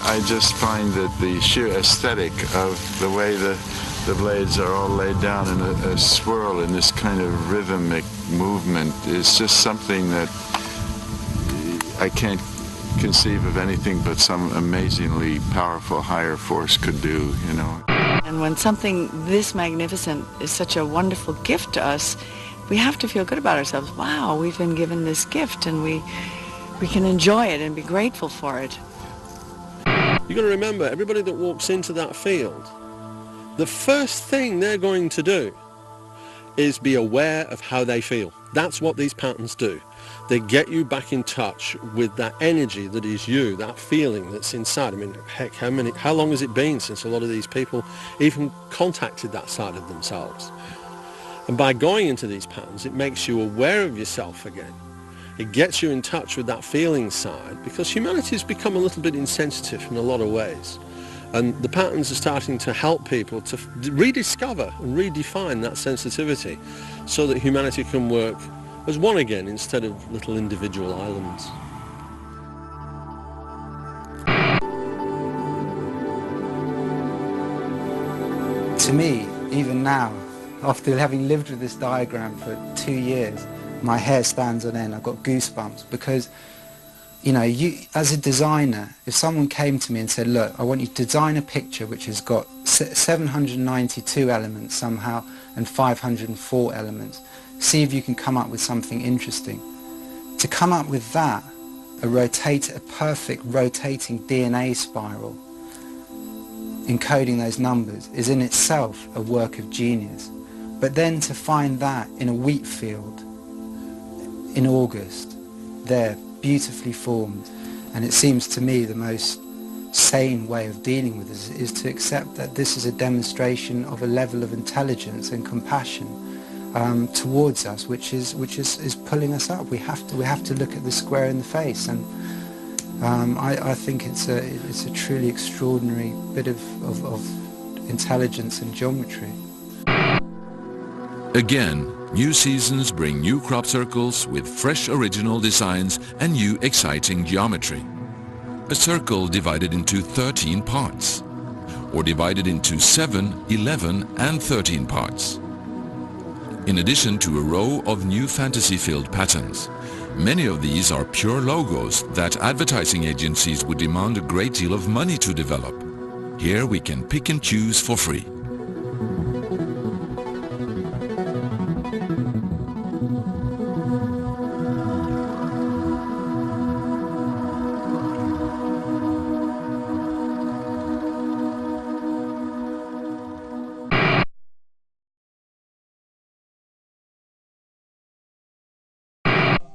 I just find that the sheer aesthetic of the way the blades are all laid down in a swirl in this kind of rhythmic movement is just something that I can't conceive of anything but some amazingly powerful higher force could do, you know. And when something this magnificent is such a wonderful gift to us, we have to feel good about ourselves. Wow, we've been given this gift, and we can enjoy it and be grateful for it. You've got to remember, everybody that walks into that field, the first thing they're going to do is be aware of how they feel. That's what these patterns do. They get you back in touch with that energy that is you, that feeling that's inside. I mean, heck, how long has it been since a lot of these people even contacted that side of themselves? And by going into these patterns, it makes you aware of yourself again. It gets you in touch with that feeling side, because humanity has become a little bit insensitive in a lot of ways. And the patterns are starting to help people to rediscover and redefine that sensitivity so that humanity can work as one again instead of little individual islands. To me, even now, after having lived with this diagram for 2 years, my hair stands on end. I've got goosebumps because, you know, as a designer, if someone came to me and said, look, I want you to design a picture which has got 792 elements somehow and 504 elements, see if you can come up with something interesting. To come up with that, a perfect rotating DNA spiral, encoding those numbers, is in itself a work of genius. But then to find that in a wheat field in August, there, beautifully formed, and it seems to me the most sane way of dealing with this is to accept that this is a demonstration of a level of intelligence and compassion towards us, which is pulling us up. We have to look at the square in the face, and I think it's a truly extraordinary bit of intelligence and geometry. Again, new seasons bring new crop circles with fresh original designs and new exciting geometry. A circle divided into 13 parts, or divided into 7, 11 and 13 parts. In addition to a row of new fantasy-filled patterns, many of these are pure logos that advertising agencies would demand a great deal of money to develop. Here we can pick and choose for free.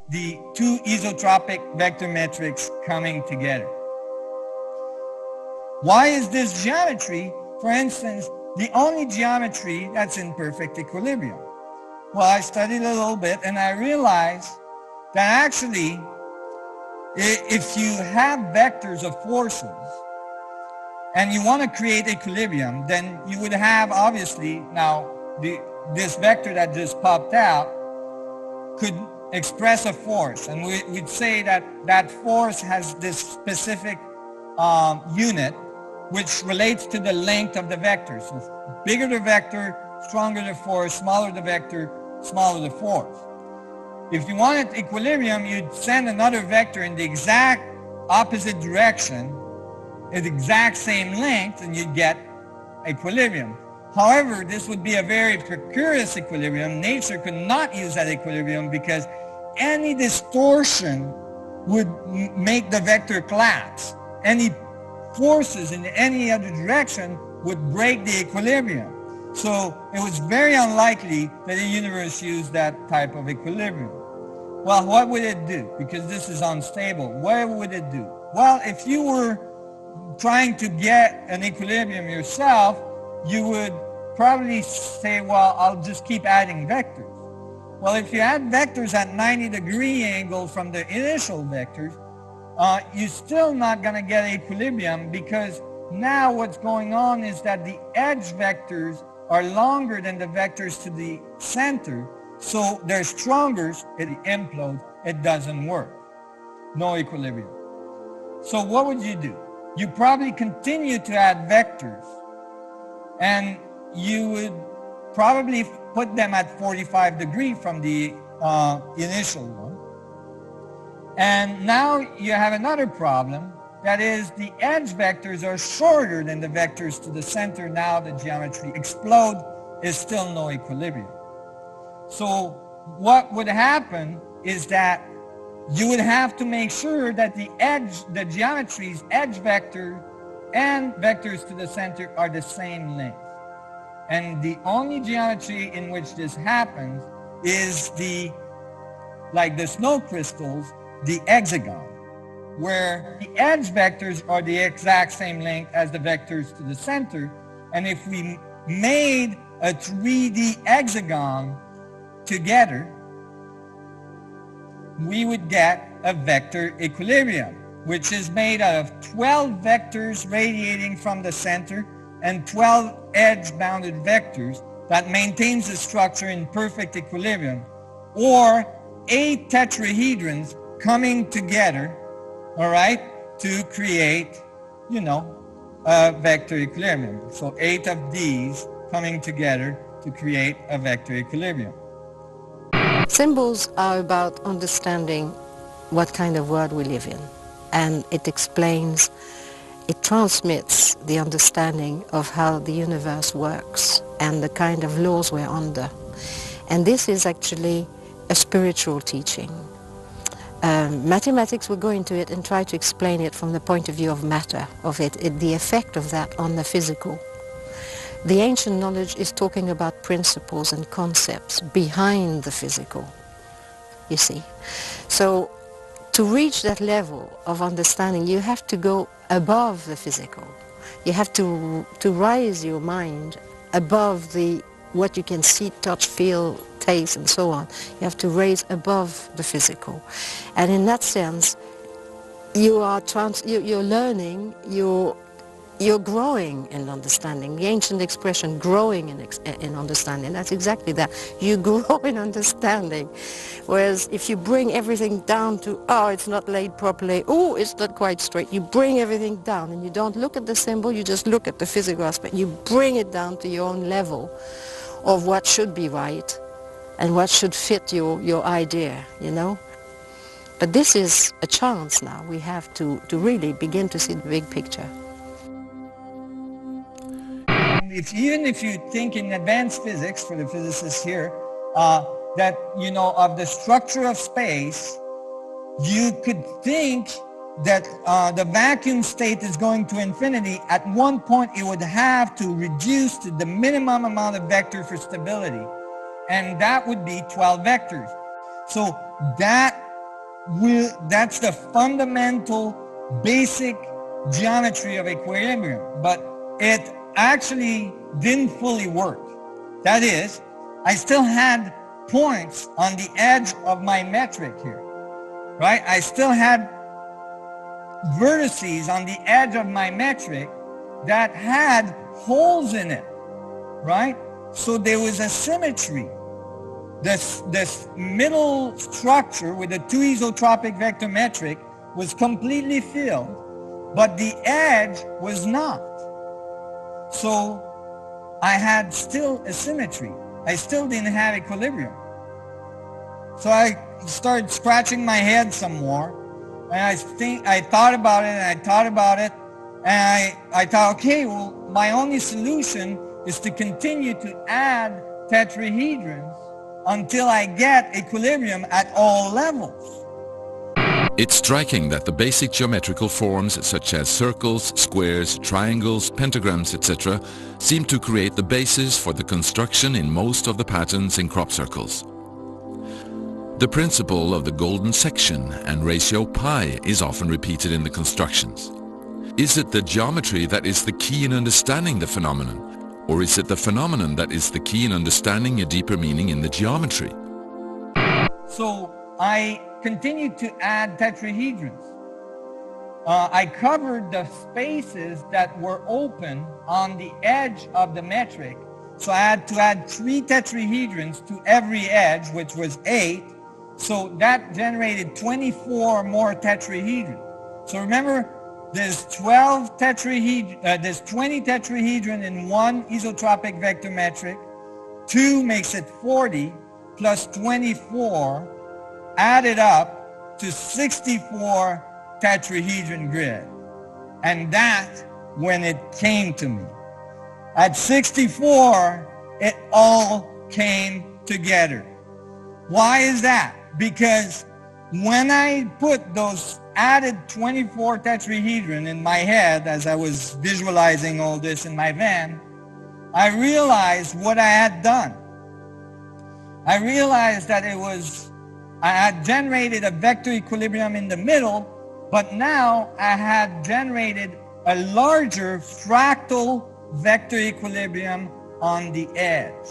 The two isotropic vector metrics coming together. Why is this geometry, for instance, the only geometry that's in perfect equilibrium? Well, I studied a little bit and I realized that actually, if you have vectors of forces and you want to create equilibrium, then you would have, obviously, now this vector that just popped out could express a force, and we'd say that that force has this specific unit which relates to the length of the vector. So bigger the vector, stronger the force, smaller the vector, smaller the force. If you wanted equilibrium, you'd send another vector in the exact opposite direction at the exact same length, and you'd get equilibrium. However, this would be a very precarious equilibrium. Nature could not use that equilibrium because any distortion would make the vector collapse. Any forces in any other direction would break the equilibrium. So it was very unlikely that the universe used that type of equilibrium. Well, what would it do? Because this is unstable. What would it do? Well, if you were trying to get an equilibrium yourself, you would probably say, well, I'll just keep adding vectors. Well, if you add vectors at 90-degree angle from the initial vectors, you're still not going to get equilibrium, because now what's going on is that the edge vectors are longer than the vectors to the center, so they're stronger, it implodes, it doesn't work. No equilibrium. So what would you do? you probably continue to add vectors, and you would probably put them at 45 degrees from the initial one. And now you have another problem, that is the edge vectors are shorter than the vectors to the center. Now the geometry explode, is still no equilibrium. So what would happen is that you would have to make sure that the geometry's edge vector and vectors to the center are the same length. And the only geometry in which this happens is like the snow crystals, the hexagon, where the edge vectors are the exact same length as the vectors to the center. And if we made a 3D hexagon together, we would get a vector equilibrium, which is made out of 12 vectors radiating from the center and 12 edge-bounded vectors that maintains the structure in perfect equilibrium, or 8 tetrahedrons coming together, all right, to create, you know, a vector equilibrium. So 8 of these coming together to create a vector equilibrium. Symbols are about understanding what kind of world we live in, and it explains, it transmits the understanding of how the universe works and the kind of laws we're under. And this is actually a spiritual teaching. Mathematics will go into it and try to explain it from the point of view of matter, of the effect of that on the physical. The ancient knowledge is talking about principles and concepts behind the physical, you see. So to reach that level of understanding, you have to go above the physical. You have to rise your mind above what you can see, touch, feel, taste, and so on. You have to raise above the physical. And in that sense, you're learning, you're growing in understanding. The ancient expression, growing in understanding, that's exactly that. You grow in understanding. Whereas if you bring everything down to, oh, it's not laid properly, oh, it's not quite straight, you bring everything down and you don't look at the symbol, you just look at the physical aspect. You bring it down to your own level of what should be right and what should fit your idea, you know. But this is a chance now. We have to really begin to see the big picture. Even if you think in advanced physics, for the physicists here, that, you know, of the structure of space, you could think that the vacuum state is going to infinity. At one point, it would have to reduce to the minimum amount of vector for stability, and that would be 12 vectors. So that's the fundamental, basic geometry of equilibrium, but it actually didn't fully work. That is, I still had points on the edge of my metric here, right? I still had vertices on the edge of my metric that had holes in it, right? So there was a symmetry. This middle structure with the 2 isotropic vector metric was completely filled, but the edge was not. So I had still asymmetry. I still didn't have equilibrium. So I started scratching my head some more, and I thought about it, and I thought about it, and I thought, okay, well, my only solution is to continue to add tetrahedrons until I get equilibrium at all levels. It's striking that the basic geometrical forms such as circles, squares, triangles, pentagrams, etc. seem to create the basis for the construction in most of the patterns in crop circles. The principle of the golden section and ratio pi is often repeated in the constructions. Is it the geometry that is the key in understanding the phenomenon, or is it the phenomenon that is the key in understanding a deeper meaning in the geometry? So I continued to add tetrahedrons. I covered the spaces that were open on the edge of the metric. So I had to add 3 tetrahedrons to every edge, which was 8. So that generated 24 more tetrahedrons. So remember, there's 20 tetrahedron in one isotropic vector metric. 2 makes it 40 plus 24 added up to 64 tetrahedron grid. And that when it came to me. At 64, it all came together. Why is that? Because when I put those added 24 tetrahedron in my head as I was visualizing all this in my van, I realized what I had done. I realized that I had generated a vector equilibrium in the middle, but now I had generated a larger fractal vector equilibrium on the edge.